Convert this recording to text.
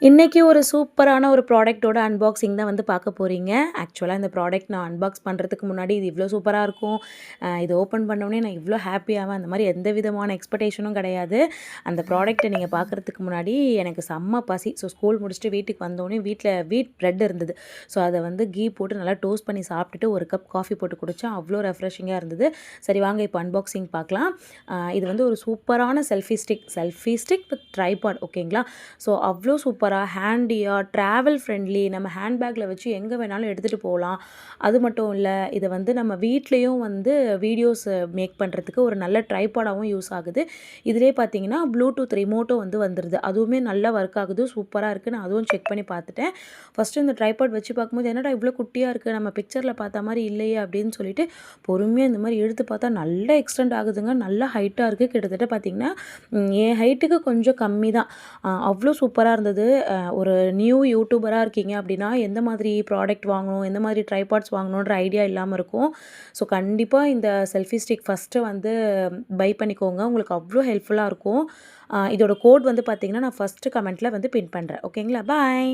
இன்னைக்கு ஒரு சூப்பரான ஒரு ப்ராடக்ட்டோட அன்பாக்சிங் தான் வந்து பார்க்க போறீங்க. ஆக்சுவலா இந்த ப்ராடக்ட் நான் அன்பாக்ஸ் பண்றதுக்கு முன்னாடி இது இவ்ளோ சூப்பரா இருக்கும். இது ஓப்பன் பண்ணோனே நான் இவ்ளோ ஹேப்பியாவேன். அந்த மாரி எந்த விதமான எக்ஸ்பெக்டேஷனும் கிடையாது. அந்த ப்ராடக்ட்ட நீங்க பார்க்கறதுக்கு முன்னாடி எனக்கு செம்ம பசி. ஸோ ஸ்கூல் முடிச்சுட்டு வீட்டுக்கு வந்தோனே வீட்ல வீட் பிரெட் இருந்தது. ஸோ அத வந்து கீ போட்டு நல்லா டோஸ்ட் பண்ணி சாப்பிட்டுட்டு ஒரு கப் காஃபி போட்டு குடிச்சேன். அவ்ளோ ரெஃப்ரெஷிங்கா இருந்தது. சரி வாங்க இப்போ அன்பாக்சிங் பார்க்கலாம். இது வந்து ஒரு சூப்பரான செல்ஃபி ஸ்டிக் வித் ட்ரைபாட் ஓகேங்களா? ஸோ அவ்ளோ சூப்பரா ஹேண்டியாக ட்ராவல் ஃப்ரெண்ட்லி நம்ம ஹேண்ட்பேக்கில் வச்சு எங்கே வேணாலும் எடுத்துகிட்டு போகலாம். அது மட்டும் இல்லை இதை வந்து நம்ம வீட்லேயும் வந்து வீடியோஸ் மேக் பண்ணுறதுக்கு ஒரு நல்ல ட்ரைபாடாகவும் யூஸ் ஆகுது. இதிலே பார்த்தீங்கன்னா ப்ளூடூத் ரிமோட்டும் வந்து வந்துடுது. அதுவுமே நல்லா ஒர்க் ஆகுது, சூப்பராக இருக்குது. நான் அதுவும் செக் பண்ணி பார்த்துட்டேன். ஃபஸ்ட்டு இந்த ட்ரைபாட் வச்சு பார்க்கும்போது என்னடா இவ்வளோ குட்டியாக இருக்குது, நம்ம பிக்சரில் பார்த்த மாதிரி இல்லையே அப்படின்னு சொல்லிட்டு பொறுமையாக இந்த மாதிரி எடுத்து பார்த்தா நல்லா எக்ஸ்டெண்ட் ஆகுதுங்க. நல்லா ஹைட்டாக இருக்குது. கிட்டத்தட்ட பார்த்தீங்கன்னா என் ஹைட்டுக்கு கொஞ்சம் கம்மி தான். அவ்வளோ சூப்பராக இருந்தது. ஒரு நியூ யூடியூபராக இருக்கீங்க அப்படின்னா எந்த மாதிரி ப்ராடக்ட் வாங்கணும், எந்த மாதிரி ட்ரைபாட்ஸ் வாங்கணுன்ற ஐடியா இல்லாமல் இருக்கும். ஸோ கண்டிப்பாக இந்த செல்ஃபி ஸ்டிக் ஃபஸ்ட்டு வந்து பை பண்ணிக்கோங்க. உங்களுக்கு அவ்வளோ ஹெல்ப்ஃபுல்லாக இருக்கும். இதோட கோட் வந்து பார்த்தீங்கன்னா நான் ஃபஸ்ட்டு கமெண்ட்டில் வந்து பின் பண்ணுறேன். ஓகேங்களா? பாய்.